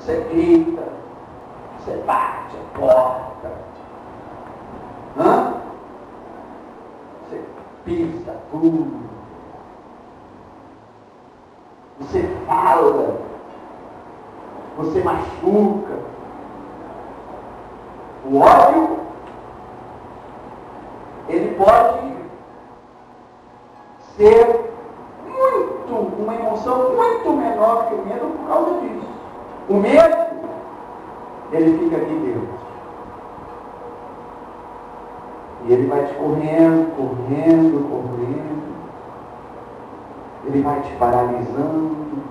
Você grita, você bate a porta, você pisa tudo, você fala, você machuca. O ódio, ele pode ser uma emoção muito menor que o medo por causa disso. O medo, ele fica aqui dentro. E ele vai te correndo. Ele vai te paralisando.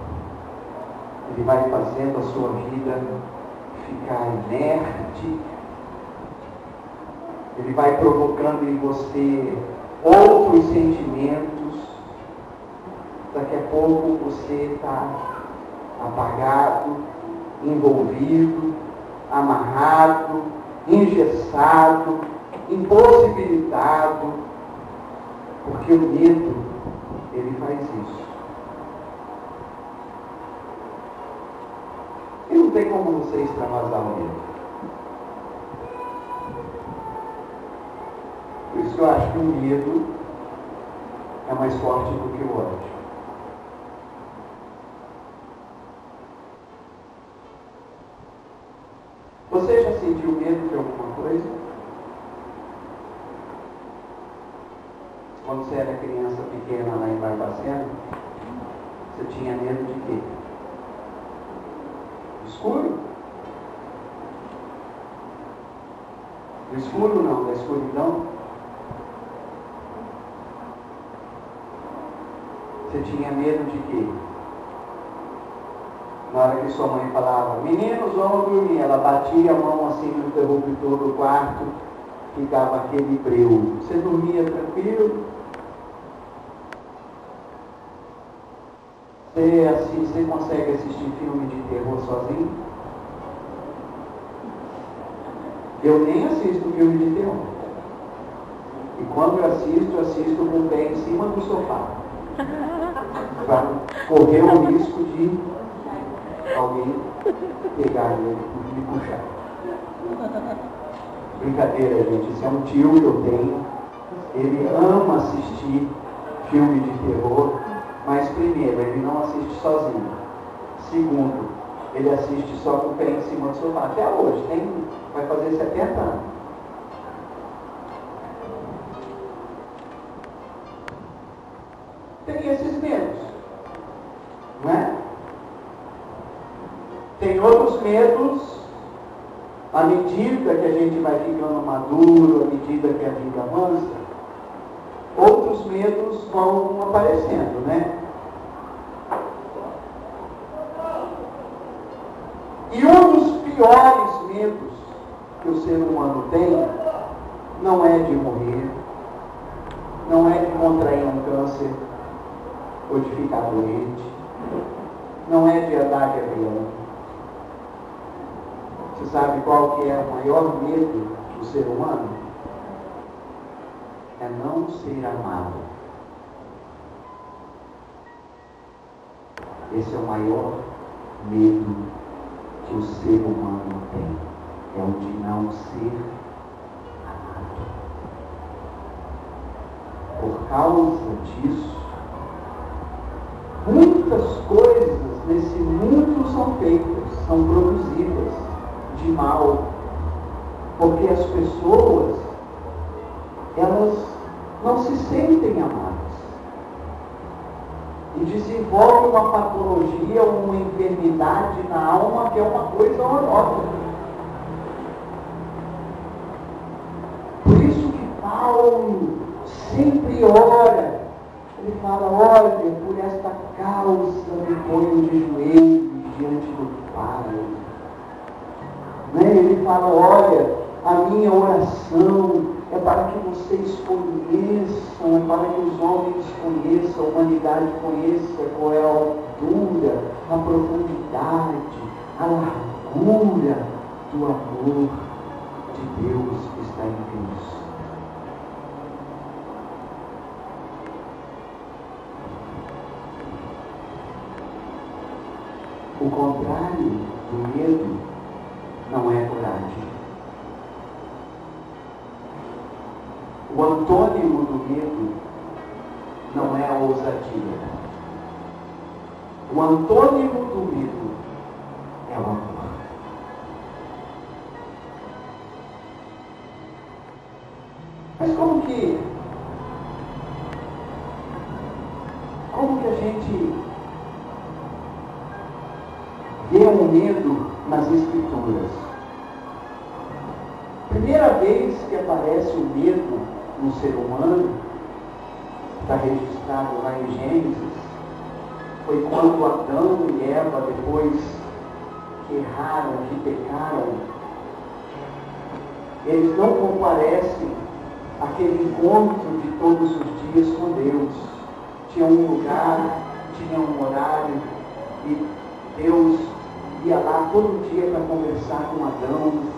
Ele vai fazendo a sua vida ficar inerte. Ele vai provocando em você outros sentimentos. Daqui a pouco você está apagado, envolvido, amarrado, engessado, impossibilitado, porque o medo, ele faz isso. E não tem como você extravasar o medo. Por isso que eu acho que o medo é mais forte do que o ódio. Você já sentiu medo de alguma coisa? Quando você era criança pequena lá em Barbacena, você tinha medo de quê? Do escuro? Do escuro não, da escuridão? Você tinha medo de quê? Na hora que sua mãe falava, meninos, vamos dormir, ela batia a mão assim no interruptor do quarto, ficava aquele breu. Você dormia tranquilo? Você consegue assistir filme de terror sozinho? Eu nem assisto filme de terror. E quando eu assisto com o pé em cima do sofá. Para correr o risco de alguém pegar ele e me puxar. Brincadeira, gente. Esse é um tio que eu tenho. Ele ama assistir filme de terror, mas primeiro, ele não assiste sozinho. Segundo, ele assiste só com o pé em cima do sofá. Até hoje, vai fazer 70 anos. Tem esses medos, não é? Tem outros medos, à medida que a gente vai ficando maduro, à medida que a vida avança, outros medos vão aparecendo, né? E um dos piores medos que o ser humano tem não é de morrer, não é de contrair um câncer ou de ficar doente, não é de andar de avião. Você sabe qual que é o maior medo do ser humano? É não ser amado. Esse é o maior medo que o ser humano tem. É o de não ser amado. Por causa disso, muitas coisas nesse mundo são feitas, são produzidas de mal, porque as pessoas, elas não se sentem amadas e desenvolvem uma patologia, uma enfermidade na alma que é uma coisa horrorosa. Por isso que Paulo sempre ora. Ele fala, olha, por esta causa me ponho de joelhos diante do Pai. Ele fala, olha, a minha oração é para que vocês conheçam, é para que os homens conheçam, a humanidade conheça qual é a altura, a profundidade, a largura do amor de Deus que está em Cristo. O contrário do medo não é coragem. O antônimo do medo não é a ousadia. O antônimo do medo é o amor. Mas como que a gente vê o medo nas Escrituras? Primeira vez que aparece o medo no ser humano, está registrado lá em Gênesis, foi quando Adão e Eva, depois que erraram, que pecaram, eles não comparecem àquele encontro de todos os dias com Deus. Tinha um lugar, tinha um horário, e Deus ia lá todo dia para conversar com Adão.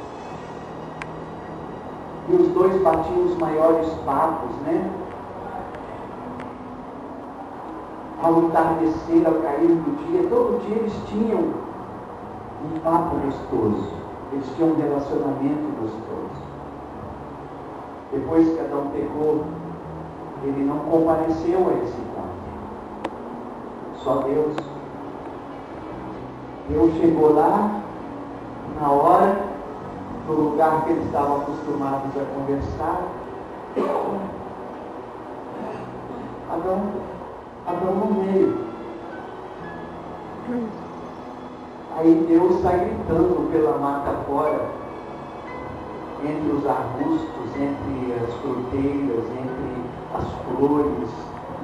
E os dois batiam os maiores papos, né? Ao entardecer, ao cair do dia, todo dia eles tinham um papo gostoso. Eles tinham um relacionamento gostoso. Depois que Adão pecou, ele não compareceu a esse encontro. Só Deus. Deus chegou lá, na hora, no lugar que eles estavam acostumados a conversar. Adão no meio. Aí Deus sai gritando pela mata fora, entre os arbustos, entre as fruteiras, entre as flores,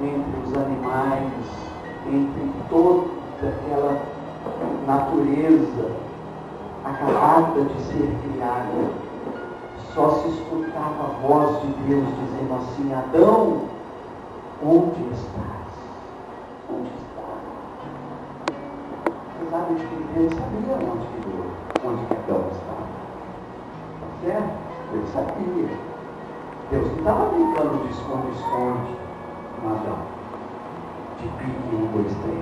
entre os animais, entre toda aquela natureza acabada de ser criada. Só se escutava a voz de Deus dizendo assim: Adão, onde estás? Onde estás? Você sabe de que Deus sabia onde que Adão estava. Certo? Ele sabia. Deus não estava brincando de esconde-esconde com Adão. De pique 1, 2, 3.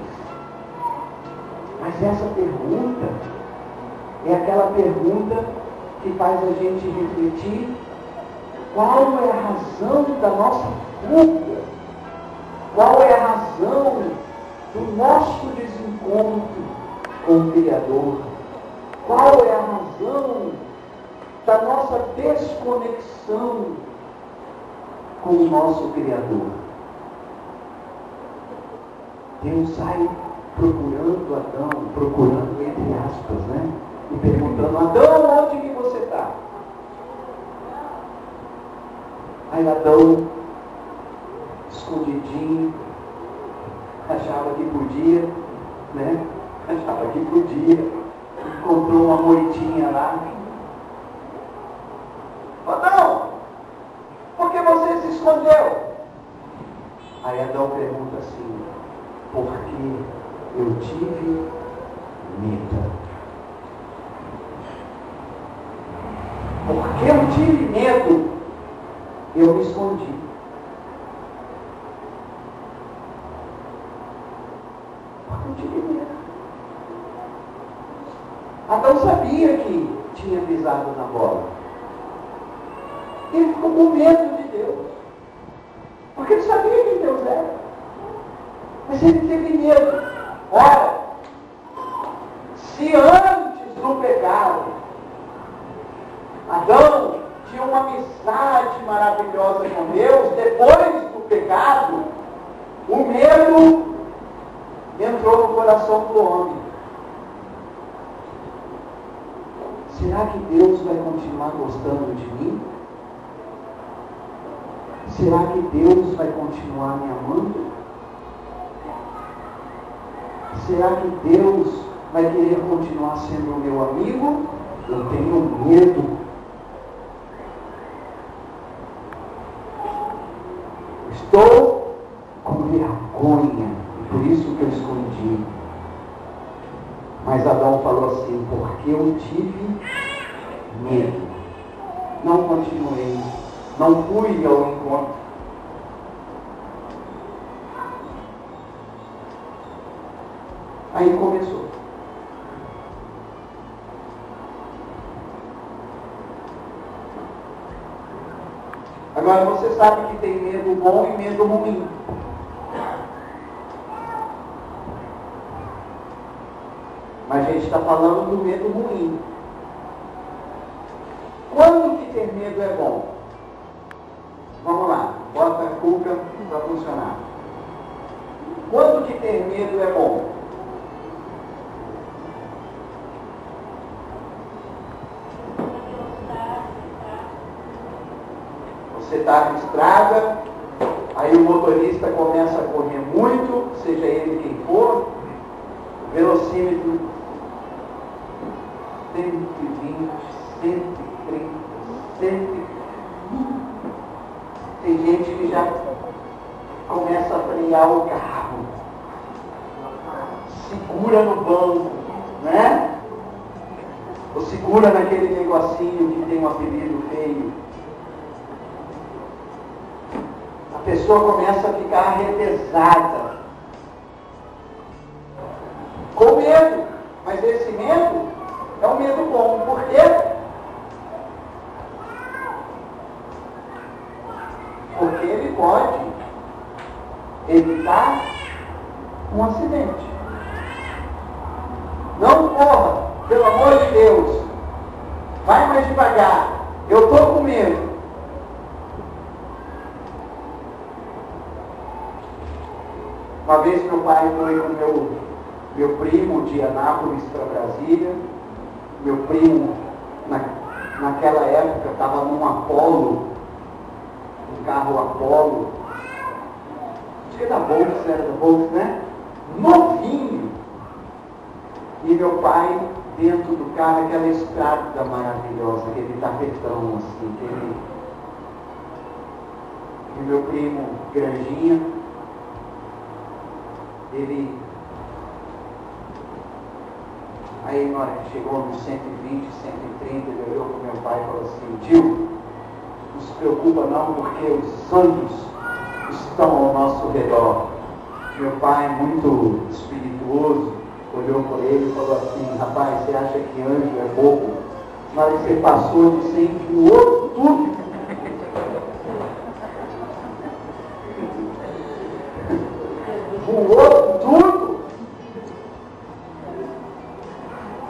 Mas essa pergunta é aquela pergunta que faz a gente refletir qual é a razão da nossa fuga, qual é a razão do nosso desencontro com o Criador, qual é a razão da nossa desconexão com o nosso Criador. Deus sai procurando Adão, procurando entre aspas, né? E perguntando: Adão, onde que você está? Aí Adão, escondidinho, achava que podia, né? Achava que podia. Encontrou uma moitinha lá. Adão, por que você se escondeu? Aí Adão pergunta assim: porque eu tive medo. Porque eu tive medo, eu me escondi. Porque eu tive medo. Adão sabia que tinha pisado na bola. Ele ficou com medo de Deus. Porque ele sabia quem Deus era. Mas ele teve medo. Ora, se antes do pecado, Adão tinha uma amizade maravilhosa com Deus, depois do pecado, o medo entrou no coração do homem. Será que Deus vai continuar gostando de mim? Será que Deus vai continuar me amando? Será que Deus vai querer continuar sendo meu amigo? Eu tenho medo. Estou com vergonha, e por isso que eu escondi. Mas Adão falou assim: porque eu tive medo. Não continuei, não fui ao encontro. Aí começou. Agora, você sabe que tem medo bom e medo ruim. Mas a gente está falando do medo ruim. Quando que ter medo é bom? Vamos lá, bota a cuca para funcionar. Quando que ter medo é bom? Você está na estrada, aí o motorista começa a correr muito, seja ele quem for, o velocímetro 120, 130, 130. Tem gente que já começa a frear o carro, segura no banco, né? Ou segura naquele negocinho que tem um apelido feio. A pessoa começa a ficar arrepesada, com medo. Mas esse medo é um medo bom. Por quê? Porque ele pode evitar um acidente. Não corra, pelo amor de Deus. Vai mais devagar. Eu estou com medo. Uma vez meu pai foi com meu primo de Anápolis para Brasília. Meu primo, naquela época, estava num Apollo, um carro Apollo. Acho que era da Volks, né? Novinho. E meu pai, dentro do carro, aquela estrada maravilhosa, aquele tapetão assim, E meu primo, Granjinha, aí na hora que chegou nos 120, 130, ele olhou para o meu pai e falou assim: tio, não se preocupa não, porque os anjos estão ao nosso redor. Meu pai, muito espirituoso, olhou por ele e falou assim: rapaz, você acha que anjo é bobo? Na hora que você passou de 100, voou tudo. Voou tudo.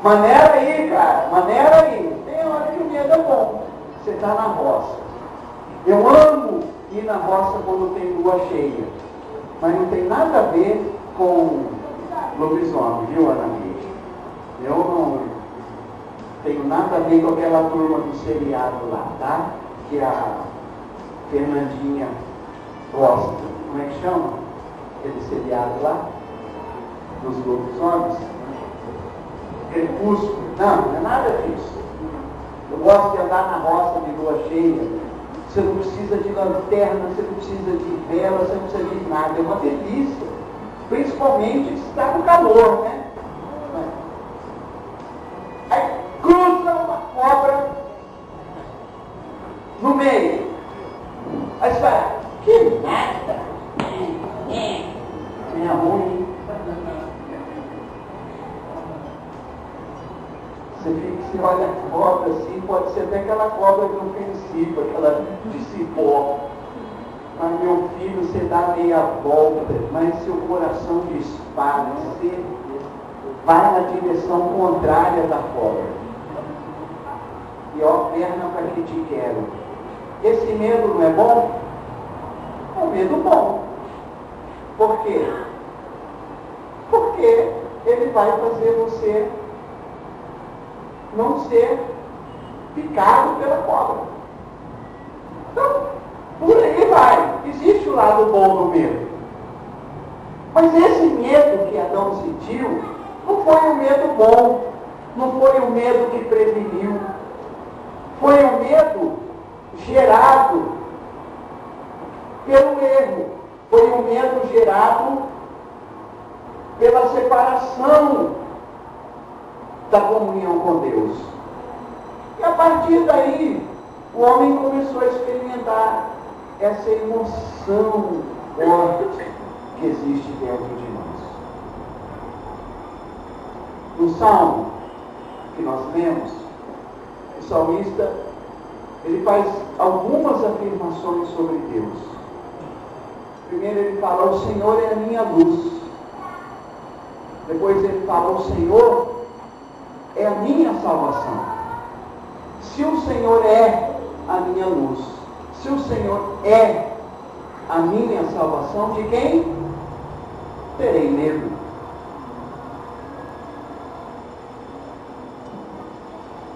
Maneira aí, cara, maneira aí. Tem hora que o medo é bom. Você está na roça. Eu amo ir na roça quando tem lua cheia. Mas não tem nada a ver com lobisomem, viu, Ana Mídia? Eu não tenho nada a ver com aquela turma do seriado lá, tá? Que a Fernandinha gosta. Como é que chama? Aquele seriado lá? Dos lobisomens? Crepúsculo. Não é nada disso. Eu gosto de andar na roça de lua cheia. Você não precisa de lanterna, você não precisa de vela, você não precisa de nada. É uma delícia. Principalmente se está com calor, né? Aí cruza uma cobra no meio. Aí você fala: que nada. É ruim. Você olha a cobra assim, pode ser até aquela cobra inofensiva, aquela de cipó. Mas meu filho, você dá meia volta, mas seu coração dispara, você vai na direção contrária da cobra. E ó, perna para que te quero. Esse medo não é bom? É um medo bom. Por quê? Porque ele vai fazer você não ser picado pela cobra. Então, por aí vai. Existe o lado bom do medo. Mas esse medo que Adão sentiu não foi um medo bom. Não foi um medo que preveniu. Foi um medo gerado pelo erro. Foi um medo gerado pela separação da comunhão com Deus. E a partir daí, o homem começou a experimentar essa emoção forte que existe dentro de nós. No Salmo que nós lemos, o salmista ele faz algumas afirmações sobre Deus. Primeiro ele fala, o Senhor é a minha luz. Depois ele fala, o Senhor é a minha salvação. Se o Senhor é a minha luz, se o Senhor é a minha salvação, de quem terei medo?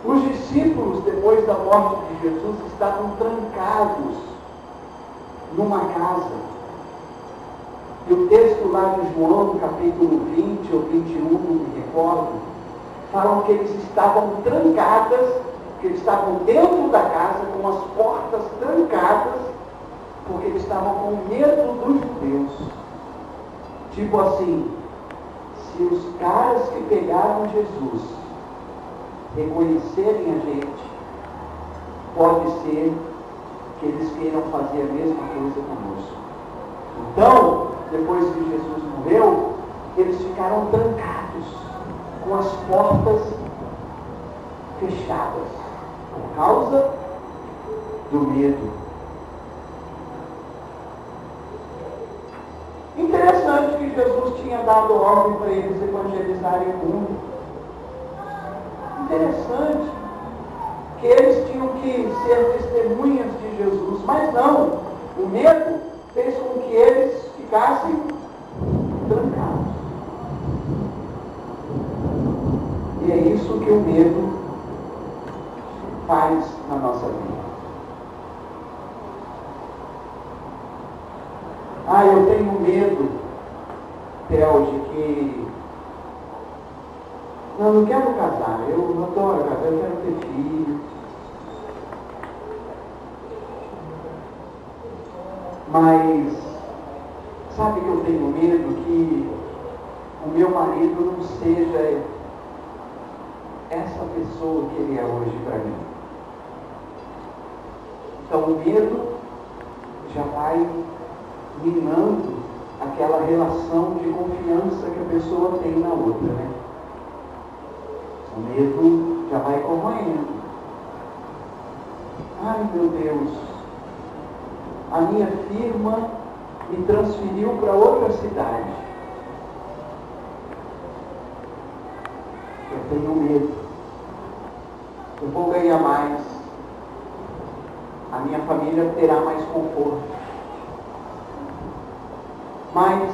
Os discípulos, depois da morte de Jesus, estavam trancados numa casa. E o texto lá de João, capítulo 20 ou 21, não me recordo, falam que eles estavam trancadas, que eles estavam dentro da casa, com as portas trancadas, porque eles estavam com medo dos judeus. Tipo assim, se os caras que pegaram Jesus reconhecerem a gente, pode ser que eles queiram fazer a mesma coisa conosco. Então, depois que Jesus morreu, eles ficaram trancados, com as portas fechadas, por causa do medo. Interessante que Jesus tinha dado ordem para eles evangelizarem o mundo. Interessante que eles tinham que ser testemunhas de Jesus, mas não, o medo fez com que eles ficassem trancados. E é isso que o medo faz na nossa vida. Eu tenho medo, Theo, de que não quero casar, eu adoro casar, eu quero ter filho. Mas sabe que eu tenho medo que o meu marido não seja essa pessoa que ele é hoje para mim. Então o medo já vai minando aquela relação de confiança que a pessoa tem na outra, né? O medo já vai corroendo. Ai, meu Deus, a minha firma me transferiu para outra cidade. Eu tenho medo. Eu vou ganhar mais. A minha família terá mais conforto. Mas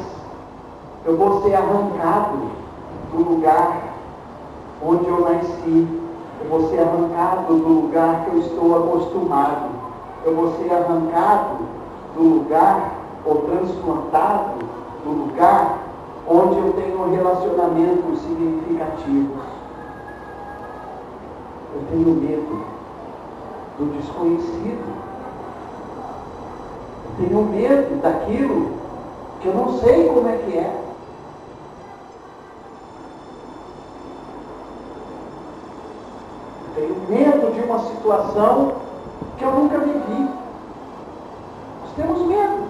eu vou ser arrancado do lugar onde eu nasci. Eu vou ser arrancado do lugar que eu estou acostumado. Eu vou ser arrancado do lugar, ou transplantado do lugar onde eu tenho relacionamentos significativos. Eu tenho medo do desconhecido. Eu tenho medo daquilo que eu não sei como é que é. Eu tenho medo de uma situação que eu nunca vivi. Nós temos medo.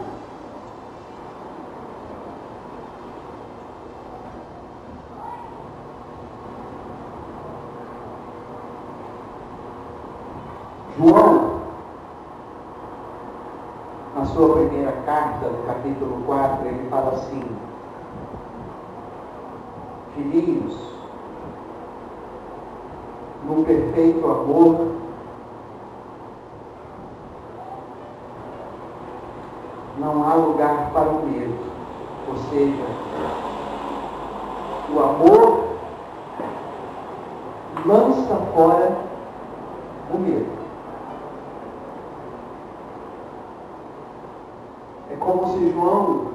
João, na sua primeira carta, no capítulo 4, ele fala assim: filhinhos, no perfeito amor, não há lugar para o medo. Ou seja, o amor lança fora o medo. É como se João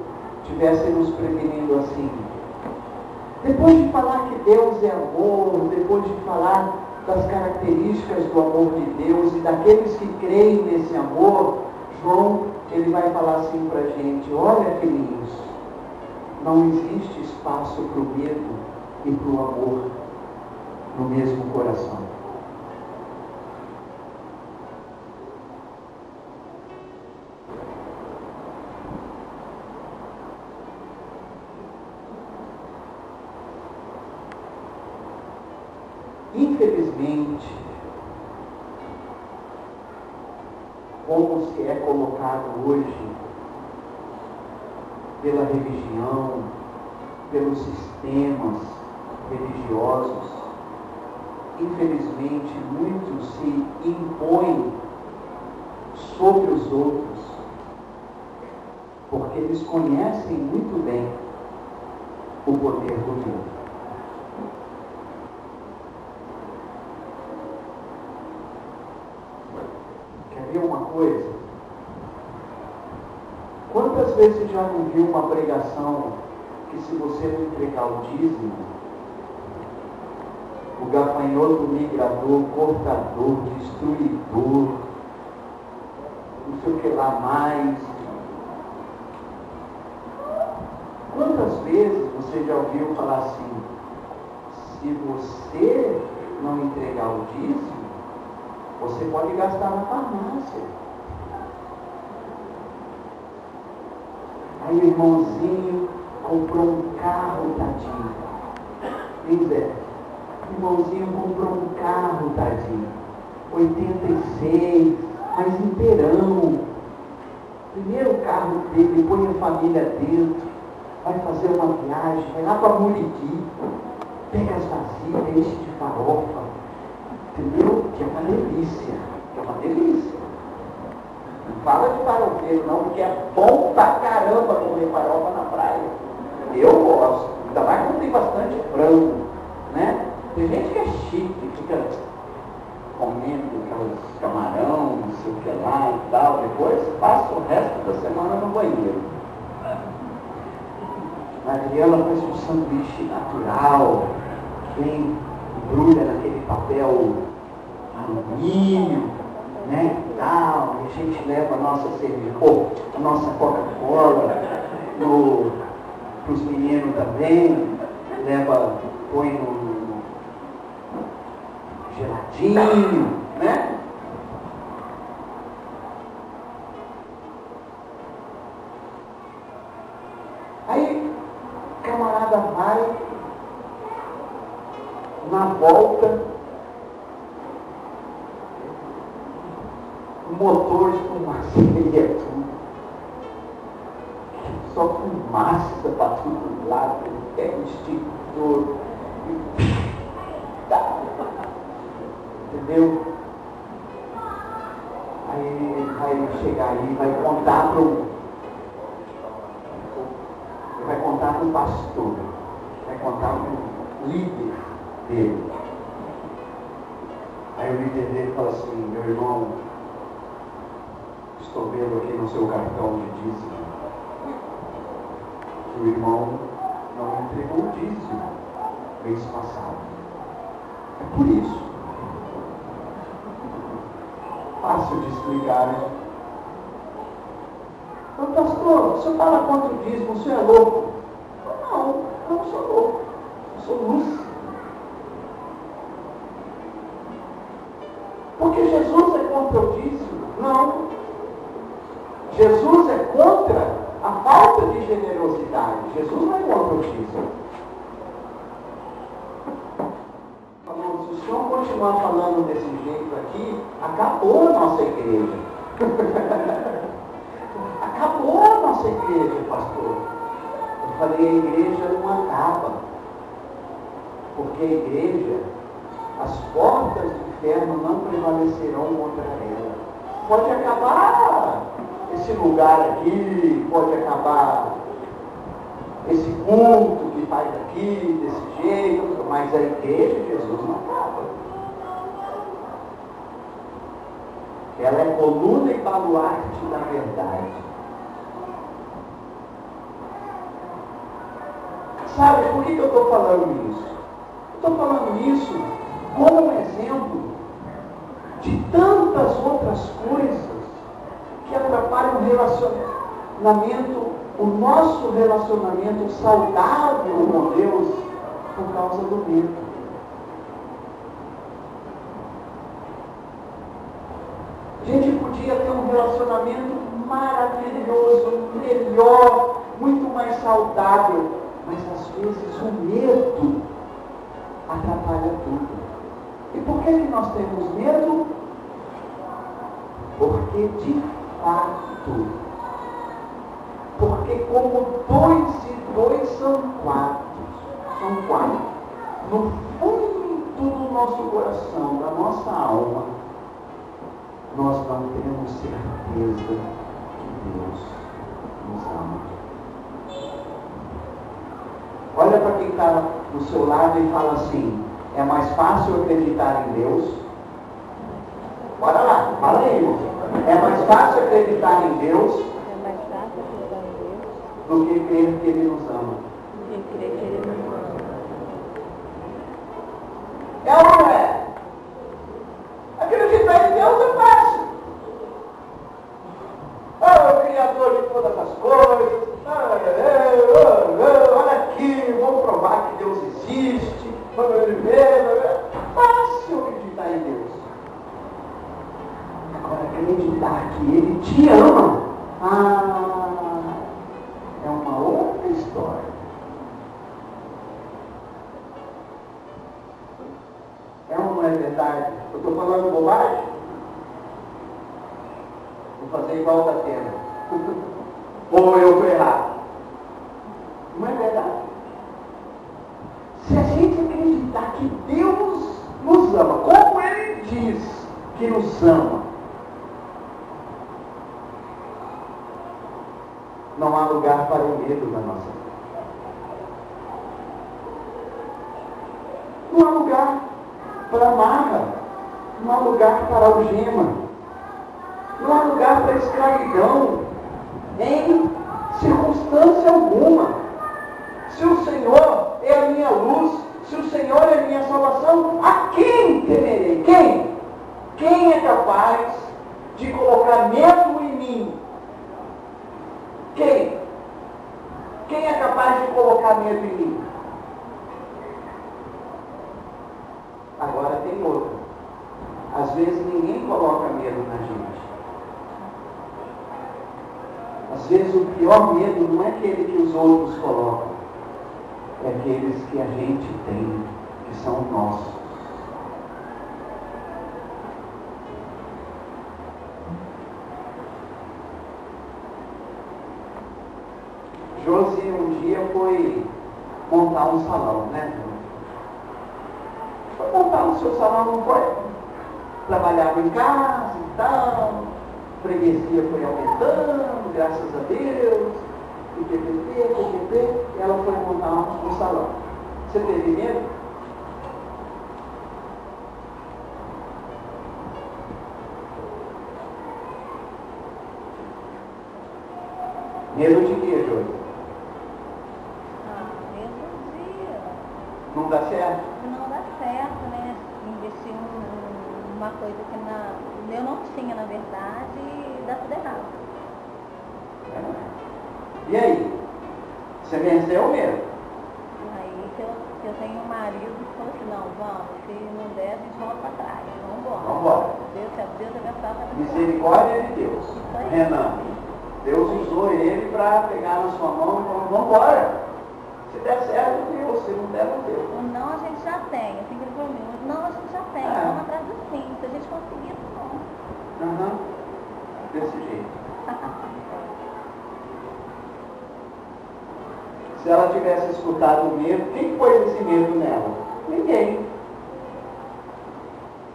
estivesse nos prevenindo assim. Depois de falar que Deus é amor, depois de falar das características do amor de Deus e daqueles que creem nesse amor, João, ele vai falar assim para a gente: olha, filhinhos, não existe espaço para o medo e para o amor no mesmo coração. como se é colocado hoje pela religião, pelos sistemas religiosos. Infelizmente, muitos se impõem sobre os outros, porque eles conhecem muito bem o poder do mundo. Quer ver uma coisa? Quantas vezes já não viu uma pregação que, se você não entregar o dízimo, o gafanhoto migrador, cortador, destruidor, não sei o que lá mais. Quantas vezes você já ouviu falar assim: se você não entregar o dízimo, você pode gastar na farmácia. Aí o irmãozinho comprou um carro, tadinho. Diz o irmãozinho comprou um carro, tadinho. 86, mas inteirão. Primeiro carro dele, põe a família dentro, vai fazer uma viagem, vai lá para Muriqui, pega as vasilhas, enche de farofa. Entendeu? Que é uma delícia. Que é uma delícia. Não fala de farofeiro não, porque é bom pra caramba comer farofa na praia. Eu gosto. Ainda mais quando tem bastante frango, né? Tem gente que é chique, fica comendo aqueles camarão, não sei o que lá e tal. Depois passa o resto da semana no banheiro. A Adriana faz um sanduíche natural, bem embrulha naquele papel alumínio, né, e tal, e a gente leva a nossa cerveja, a nossa Coca-Cola para os meninos também, põe no geladinho, né? Aí, o camarada vai, na volta, o motor de fumaceia, tudo. Só fumaça para todo lado, pega o extintor. Entendeu? Aí vai chegar aí, vai contar para o pastor, vai contar para o líder dele. Aí o líder dele fala assim: meu irmão, estou vendo aqui no seu cartão de dízimo que o irmão não entregou o dízimo mês passado. É por isso. Fácil de explicar, né? Então, pastor, o senhor fala contra o dízimo, o senhor é louco? Não, eu não sou louco, eu sou lúcido. Porque Jesus é contra o dízimo? Não. Jesus é contra a falta de generosidade. Jesus não é contra o dízimo. Se o senhor continuar falando desse jeito aqui, acabou a nossa igreja. Acabou a nossa igreja, pastor. Eu falei: a igreja não acaba. Porque a igreja, as portas do inferno não prevalecerão contra ela. Pode acabar esse lugar aqui, pode acabar esse culto que faz aqui, desse jeito, mas a igreja de Jesus não acaba. Ela é coluna e baluarte da verdade. Sabe por que eu estou falando isso? Estou falando isso como um exemplo de tantas outras coisas que atrapalham o relacionamento, o nosso relacionamento saudável com Deus, por causa do medo. A gente podia ter um relacionamento maravilhoso, melhor, muito mais saudável, mas às vezes o medo atrapalha tudo. E por que nós temos medo? Porque de fato. Porque como 2 e 2 são 4, no fundo do nosso coração, da nossa alma, nós não temos certeza que Deus nos ama. Olha para quem está do seu lado e fala assim: é mais fácil acreditar em Deus? Bora lá, fala aí, irmão. É mais fácil acreditar em Deus do que crer que Ele nos ama. É ou não é? Acreditar em Deus é fácil. O Criador de todas as coisas. Olha aqui, vamos provar que Deus existe. Vamos viver. Fácil acreditar em Deus. Agora, acreditar que Ele te ama, é uma outra história. É ou não é verdade? Eu estou falando bobagem? Vou fazer igual da Atena. Ou eu estou errado? Não é verdade? Se a gente acreditar que Deus nos ama, como Ele diz que nos ama, não há lugar para o medo na nossa vida. Não há lugar para amarra. Não há lugar para algema. Não há lugar para escravidão. Em circunstância alguma. Se o Senhor é a minha luz, se o Senhor é a minha salvação, a quem temerei? Quem? Quem é capaz de colocar medo em mim? Quem? Quem é capaz de colocar medo em mim? Agora tem outra. Às vezes ninguém coloca medo na gente. Às vezes o pior medo não é aquele que os outros colocam. É aqueles que a gente tem, que são nossos. Josi um dia foi montar um salão, né? Foi montar o seu salão, não foi? Trabalhava em casa e tal, freguesia foi aumentando, graças a Deus, e PPP, e ela foi montar um salão. Você teve medo? Medo de quê, Josi? Não dá certo? Não dá certo, né? Investir numa coisa que eu não tinha, na verdade, e dá tudo errado. E aí? Você venceu o medo? Aí que eu tenho um marido que falou assim: não, vamos, se não der, a gente volta para trás, vamos embora. Vamos embora. Deus abençoar para Misericórdia de Deus. Renan, Deus usou ele para pegar na sua mão e falou: vamos embora. Se der certo, Deus. Se não der, não deu. O não a gente já tem, assim que ele falou: o não a gente já tem, vamos atrás do sim. Se a gente conseguir, não. Desse jeito. Se ela tivesse escutado o medo, quem pôs esse medo nela? Ninguém.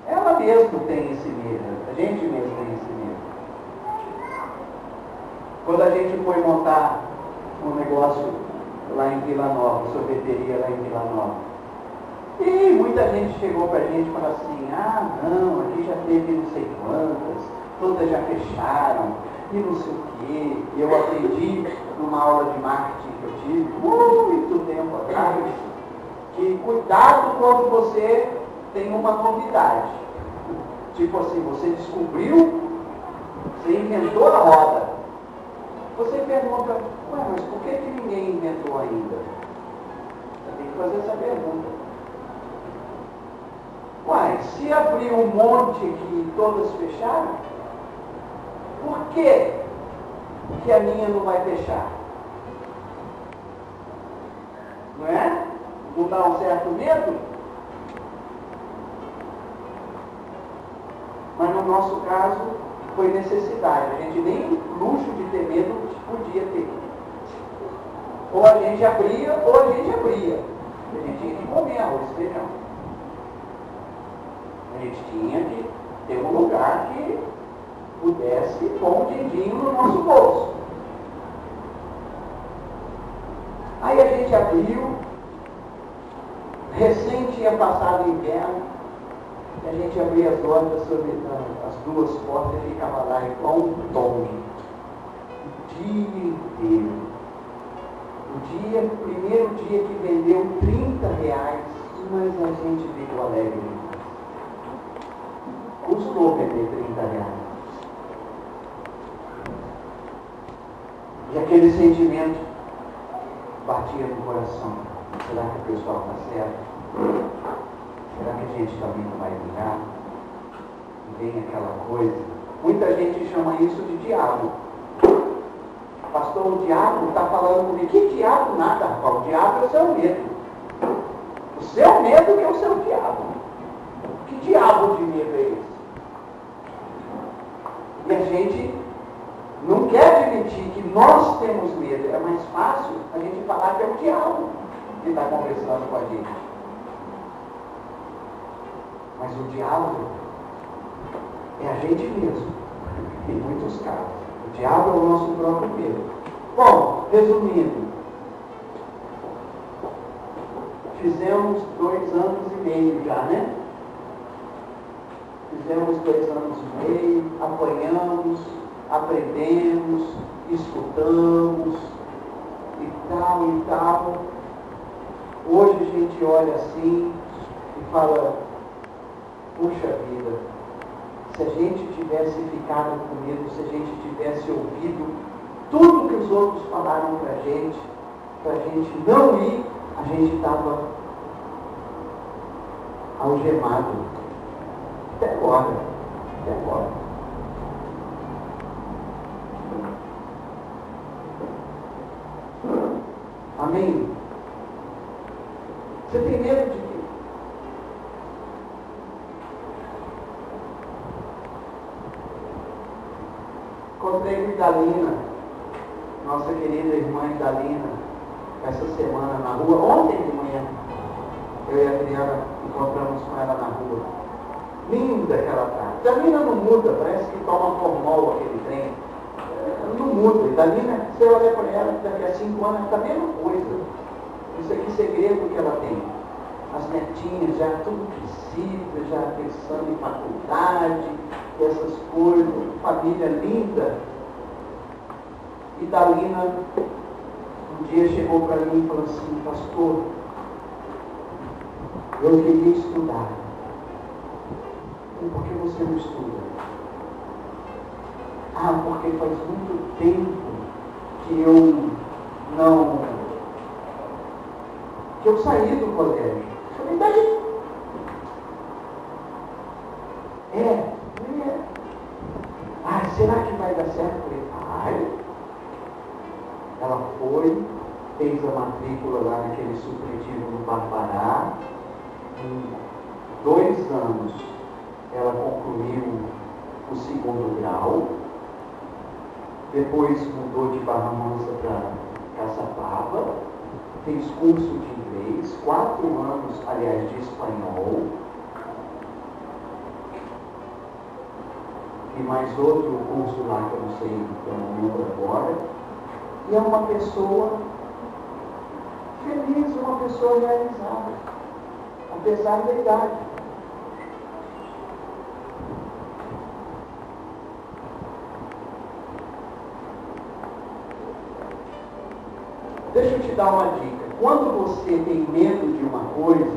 Ela mesma tem esse medo. A gente mesmo tem esse medo. Quando a gente foi montar um negócio lá em Vila Nova, sorveteria lá em Vila Nova, e muita gente chegou pra gente e falou assim: não, aqui já teve não sei quantas, todas já fecharam, e não sei o quê. E eu aprendi numa aula de marketing que eu tive, muito tempo atrás, que cuidado quando você tem uma novidade. Tipo assim, você descobriu, você inventou a roda. Você pergunta: mas por que ninguém inventou ainda? Você tem que fazer essa pergunta. Se abriu um monte aqui e todas fecharam, por que a minha não vai fechar? Não é? Não dá um certo medo? Mas no nosso caso, foi necessidade. A gente nem luxo de ter medo podia ter. Ou a gente abria, ou a gente abria. A gente tinha que comer arroz e feijão. A gente tinha que ter um lugar que pudesse pôr um din-din no nosso bolso. Aí a gente abriu, recém tinha passado o inverno, e a gente abria as portas sobre as duas portas e ficava lá igual um tongue. O dia inteiro. O primeiro dia que vendeu R$30, mas a gente ficou alegre. Custou vender R$30. E aquele sentimento batia no coração. Será que o pessoal está certo? Será que a gente também não vai virar? E vem aquela coisa. Muita gente chama isso de diabo. Pastor, o diabo está falando comigo. Que diabo nada, rapaz. O diabo é o seu medo. O seu medo que é o seu diabo. Que diabo de medo é esse? E a gente não quer admitir que nós temos medo. É mais fácil a gente falar que é o diabo que está conversando com a gente. Mas o diabo é a gente mesmo, em muitos casos. O diabo é o nosso próprio medo. Bom, resumindo, fizemos 2 anos e meio já, né? Fizemos 2 anos e meio, apanhamos, aprendemos, estudamos, e tal. Hoje a gente olha assim e fala, puxa vida, se a gente tivesse ficado com medo, se a gente tivesse ouvido tudo que os outros falaram para a gente não ir, a gente estava algemado. Até agora. Amém? Você tem medo de quê? Encontrei com Idalina, nossa querida irmã Idalina, essa semana na rua, ontem de manhã, eu e a Adriana encontramos com ela na rua. Linda que ela está. Idalina não muda, parece que toma formol aquele trem. Não muda. Idalina, você olha para ela, daqui a 5 anos, está a mesma coisa. Isso aqui é segredo que ela tem. As netinhas já tudo crescidas, já pensando em faculdade, essas coisas, família linda. E Dalina um dia chegou para mim e falou assim, pastor, eu queria estudar. E por que você não estuda? Ah, porque faz muito tempo que eu saí do colégio. Eu falei, daí? Ah, será que vai dar certo? Eu falei, vai. Ela foi, fez a matrícula lá naquele supletivo no Barbará. Em 2 anos, ela concluiu o 2º grau. Depois mudou de Barra Mansa para Caçapava. Fez curso de inglês, 4 anos, aliás, de espanhol. E mais outro curso lá que eu não sei, eu não lembro agora. E é uma pessoa feliz, uma pessoa realizada, apesar da idade. Deixa eu te dar uma dica. Quando você tem medo de uma coisa,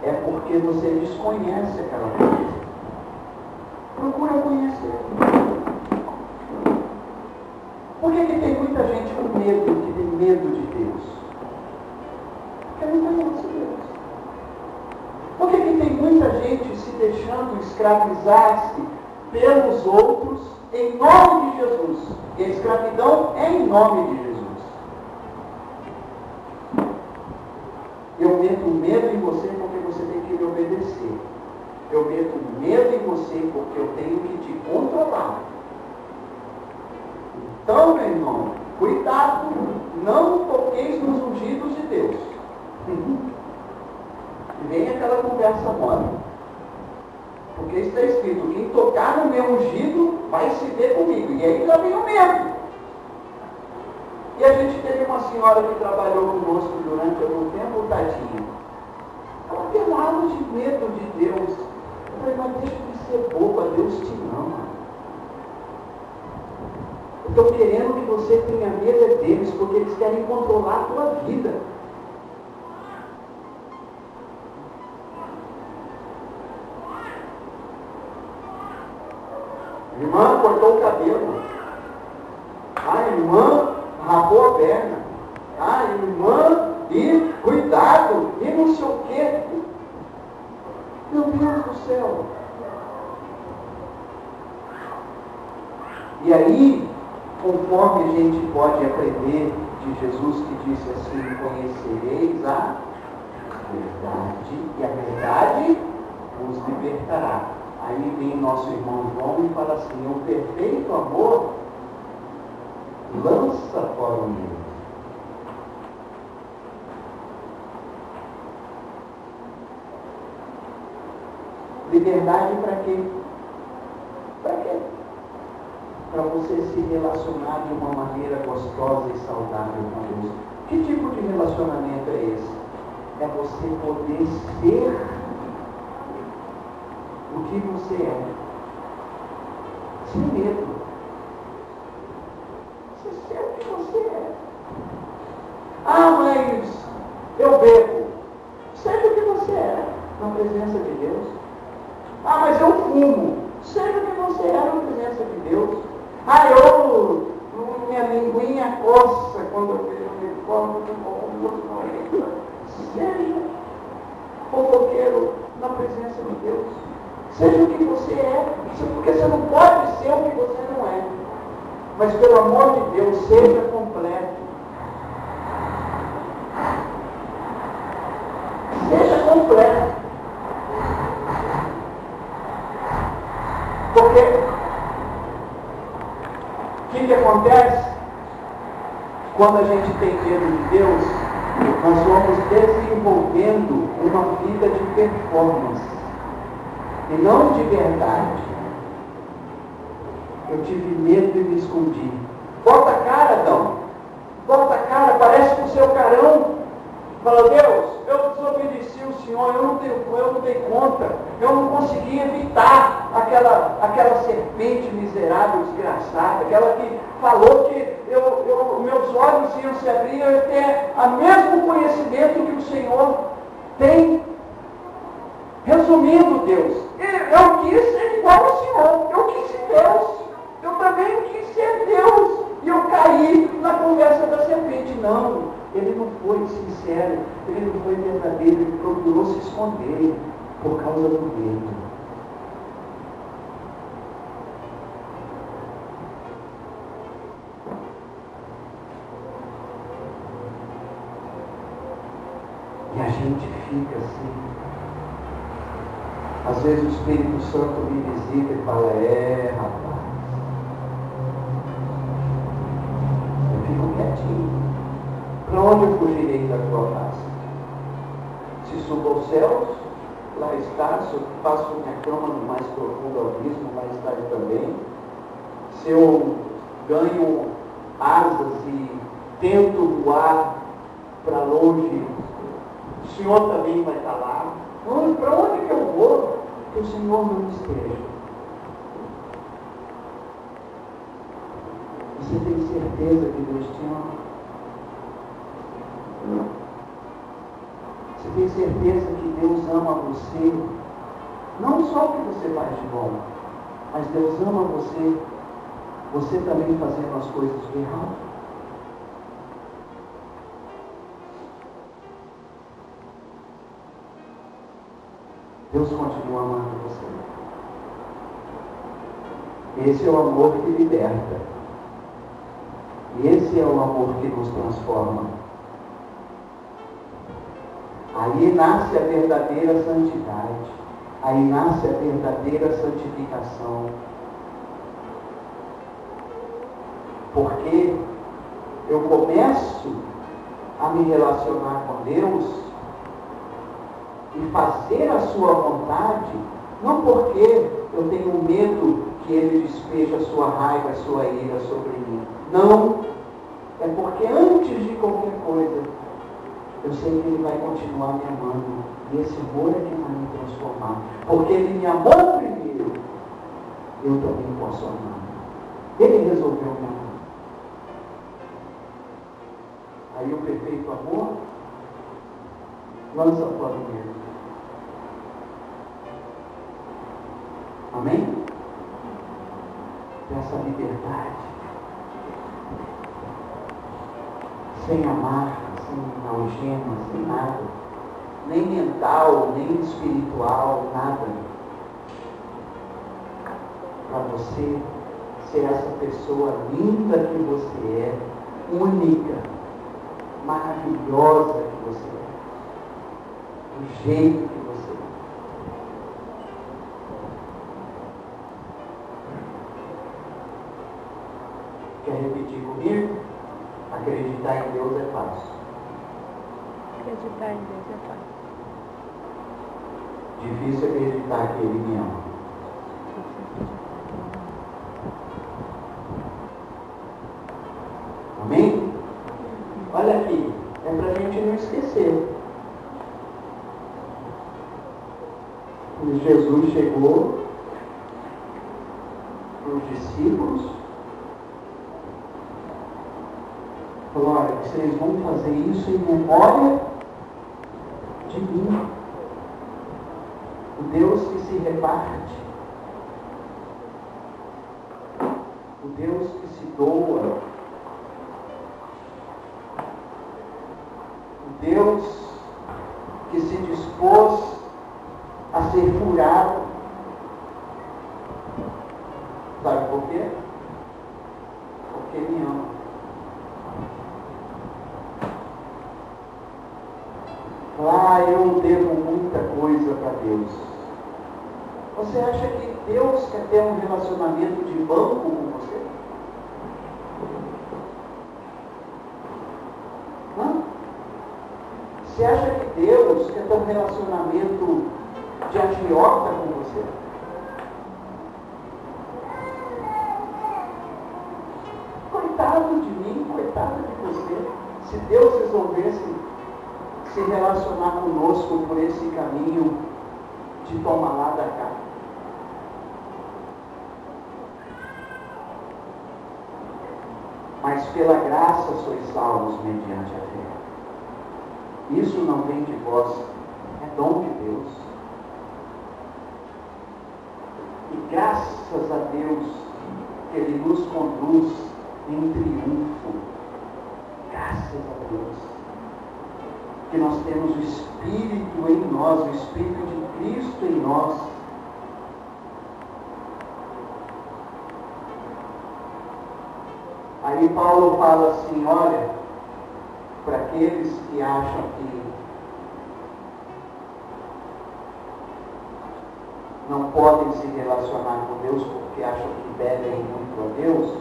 é porque você desconhece aquela coisa. Procura conhecer. Por que tem muita gente com medo, que tem medo de Deus? Porque não conhece Deus. Por que tem muita gente se deixando escravizar-se pelos outros em nome de Jesus? E a escravidão é em nome de Jesus. Eu meto medo em você porque você tem que me obedecer. eu meto medo em você porque eu tenho que te controlar. Então, meu irmão, cuidado, não toqueis nos ungidos de Deus. E vem aquela conversa mole. Porque está escrito, quem tocar no meu ungido vai se ver comigo. E aí já vem o medo. E a gente teve uma senhora que trabalhou conosco durante algum tempo, tadinha. Ela pelava de medo de Deus. Eu falei, mas deixa de ser boba, Deus te ama. Eu estou querendo que você tenha medo deles, porque eles querem controlar a tua vida. A irmã cortou o cabelo. A irmã rapou a perna. A irmã, e cuidado, e não sei o quê. Meu Deus do céu. E aí, conforme a gente pode aprender de Jesus que disse assim, conhecereis a verdade, e a verdade os libertará. Aí vem nosso irmão João e fala assim, o perfeito amor lança fora o medo. Liberdade para quê? Para quê? Para você se relacionar de uma maneira gostosa e saudável com Deus. Que tipo de relacionamento é esse? É você poder ser o que você é. Sem medo. Você ser o que você é. Ah, mas eu bebo. Seja o que você é na presença de Deus. Ah, mas eu fumo. Seja o que você é na presença de Deus. Ah, minha linguinha coça quando eu me como. Seja fofoqueiro na presença de Deus. Seja o que você é, porque você não pode ser o que você não é. Mas pelo amor de Deus, seja completo. Seja completo. Porque o que acontece? Quando a gente tem medo de Deus, nós vamos desenvolvendo uma vida de performance e não de verdade. Eu tive medo e me escondi. Bota a cara, Adão. Bota a cara, parece com o seu carão. Fala, Deus, eu desobedeci o Senhor, eu não dei conta, eu não consegui evitar aquela serpente miserável, desgraçada, aquela que falou que meus olhos iam se abrir e eu ia ter o mesmo conhecimento que o Senhor tem. Resumindo, Deus, eu quis ser igual ao Senhor, eu quis ser Deus, eu também quis ser Deus, e eu caí na conversa da serpente. Não, ele não foi sincero, ele não foi verdadeiro, ele procurou se esconder por causa do medo. E a gente fica assim. Às vezes o Espírito Santo me visita e fala, rapaz, eu fico quietinho. Para onde eu fugirei da tua face? Se subo aos céus, lá está. Se eu faço minha cama no mais profundo abismo, lá está ele também. Se eu ganho asas e tento voar para longe, o Senhor também vai estar lá. Para onde que eu vou? Que o Senhor não esteja. Você tem certeza que Deus te ama? Você tem certeza que Deus ama você? Não só o que você faz de bom, mas Deus ama você também fazendo as coisas de errado. Deus continua amando você. Esse é o amor que liberta. E esse é o amor que nos transforma. Aí nasce a verdadeira santidade. Aí nasce a verdadeira santificação. Porque eu começo a me relacionar com Deus e fazer a sua vontade, não porque eu tenho medo que Ele despeje a sua raiva, a sua ira sobre mim. Não. É porque antes de qualquer coisa, eu sei que Ele vai continuar me amando. E esse amor é que vai me transformar. Porque Ele me amou primeiro, eu também posso amar. Ele resolveu me amar. Aí o perfeito amor lança fora o medo. Amém? Essa liberdade. Sem amarra, sem algema, sem nada. Nem mental, nem espiritual, nada. Para você ser essa pessoa linda que você é, única, maravilhosa que você é, do jeito que você é. Quer repetir comigo? Acreditar em Deus é fácil. Acreditar em Deus é fácil. Difícil acreditar que Ele me ama. Amém? Olha aqui, é para a gente não esquecer. Quando Jesus chegou para os discípulos, falou: olha, vocês vão fazer isso em memória de mim. O Deus que se reparte. O Deus que se doa. O Deus que se dispôs a ser furado. Sabe por quê? Porque me ama. Eu devo muita coisa para Deus. Você acha que Deus quer ter um relacionamento de banco com você? Não? Você acha que Deus quer ter um relacionamento de agiota com você? Coitado de mim, coitado de você. Se Deus resolvesse se relacionar conosco por esse caminho de toma lá da cá. Mas pela graça sois salvos mediante a fé. Isso não vem de vós, é dom de Deus. E graças a Deus que Ele nos conduz em triunfo. Graças a Deus. Que nós temos o Espírito em nós, o Espírito de Cristo em nós. Aí Paulo fala assim, olha, para aqueles que acham que não podem se relacionar com Deus porque acham que devem muito a Deus,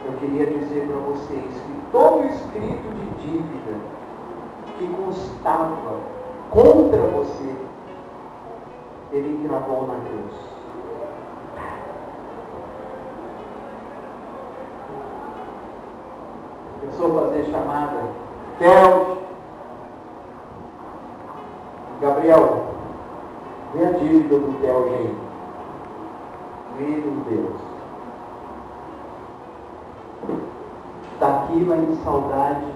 eu queria dizer para vocês que todo escrito de dívida que constava contra você, Ele encravou na cruz. Começou a fazer chamada. Theo, Gabriel, vê a dívida do Theo, gente. Meu Deus. Daqui vai em saudade.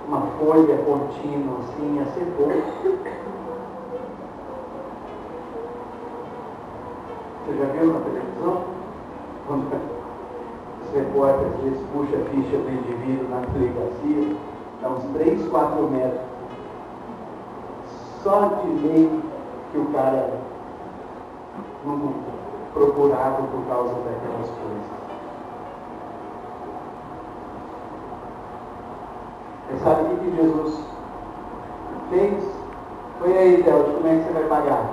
Uma folha contínua, assim, ia ser pouco. Você já viu na televisão? Quando os repórteres às vezes puxam a ficha do indivíduo na delegacia, dá uns 3, 4 metros. Só de lei que o cara não procurado por causa daquelas coisas. Você sabe o que Jesus fez? E aí, Deus, como é que você vai pagar?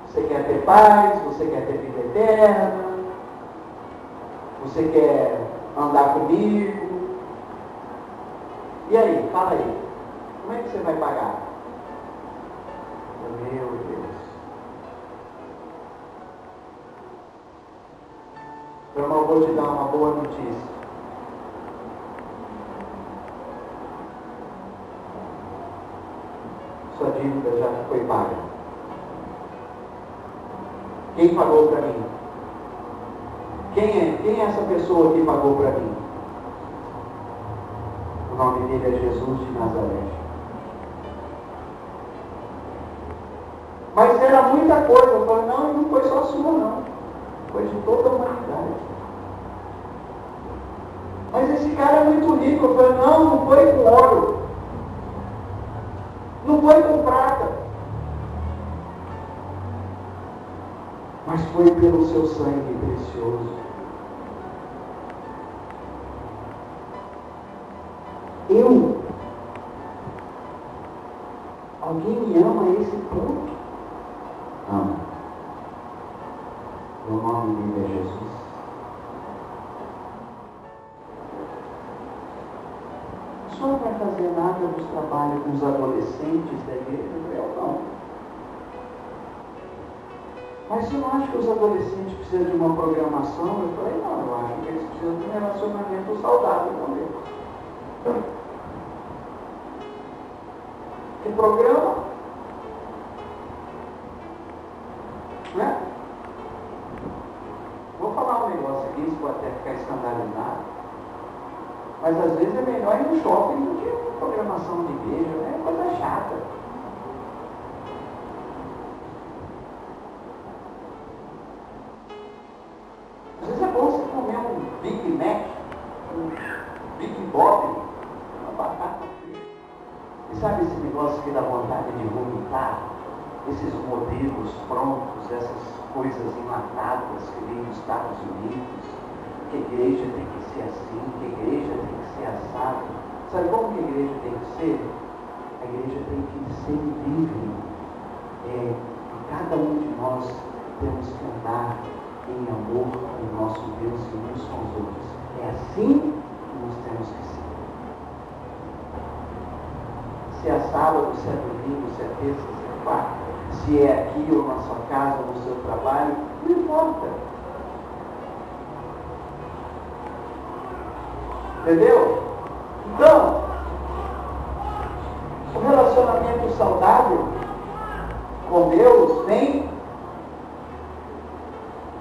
Você quer ter paz? Você quer ter vida eterna? Você quer andar comigo? E aí, fala aí. Como é que você vai pagar? Meu Deus. Meu irmão, vou te dar uma boa notícia. Sua dívida já foi paga. Quem pagou para mim? Quem é essa pessoa que pagou para mim? O nome dele é Jesus de Nazaré. Mas era muita coisa. Eu falei, não foi só sua, não. Foi de toda a humanidade. Mas esse cara é muito rico. Eu falei, não foi com ouro. Não foi com prata. Mas foi pelo seu sangue precioso. Alguém me ama a esse ponto? Ama. O nome dele é Jesus. O senhor não vai fazer nada nos trabalhos com os adolescentes da igreja? Eu não. Mas você não acha que os adolescentes precisam de uma programação? Eu falei, não, eu acho que eles precisam de um relacionamento saudável com Deus. Que programa? Né? Vou falar um negócio aqui, isso pode até ficar escandalizado. Mas às vezes é melhor ir no shopping do que uma programação de igreja, né? É coisa chata. Às vezes é bom você comer um Big Mac, um Big Bob, uma batata frita. E sabe esse negócio que dá vontade de vomitar? Esses modelos prontos, essas coisas enlatadas que vêm dos Estados Unidos, que a igreja tem que ser assim, que a igreja tem que ser assado. Sabe como que a igreja tem que ser? A igreja tem que ser livre. Cada um de nós temos que andar em amor com o nosso Deus e uns com os outros. É assim que nós temos que ser. Se é sábado, se é domingo, se é terça, se é quarta, se é aqui ou na sua casa, ou no seu trabalho, não importa. Entendeu? Então, o relacionamento saudável com Deus vem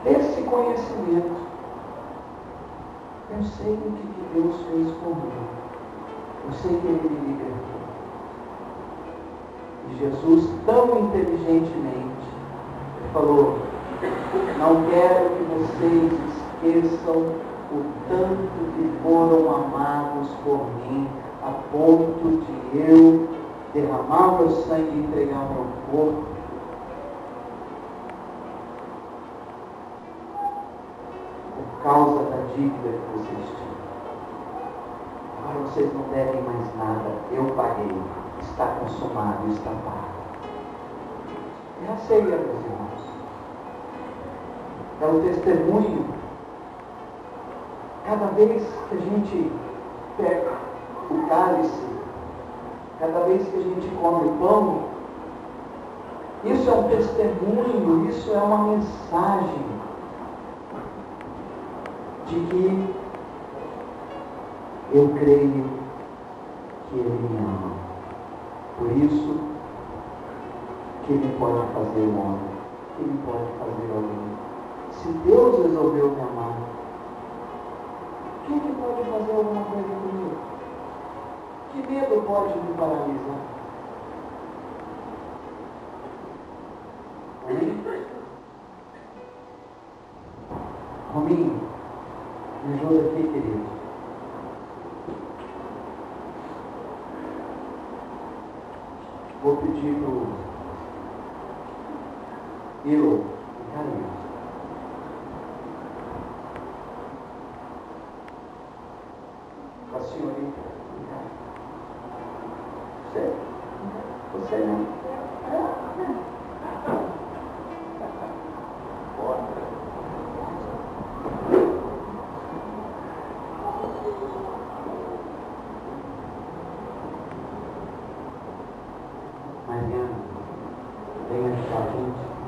desse conhecimento. Eu sei o que Deus fez por mim. Eu sei que Ele me libertou. E Jesus, tão inteligentemente, falou, não quero que vocês esqueçam o tanto que foram amados por mim, a ponto de eu derramar meu sangue e entregar meu corpo. Por causa da dívida que vocês tinham. Agora vocês não devem mais nada, eu paguei. Está consumado, está pago. É a ceia, meus irmãos. É o testemunho. Cada vez que a gente pega o cálice, cada vez que a gente come o pão, isso é um testemunho, isso é uma mensagem de que eu creio que Ele me ama. Por isso, que Ele pode fazer o homem, que Ele pode fazer alguém. Se Deus resolveu me amar, quem que pode fazer alguma coisa comigo? Que medo pode me paralisar? Amém? Rominho, me ajuda aqui, querido. Vou pedir para o eu e carinho. Para a senhorita. Sério? não sei não. Mariana, venha ajudar a gente.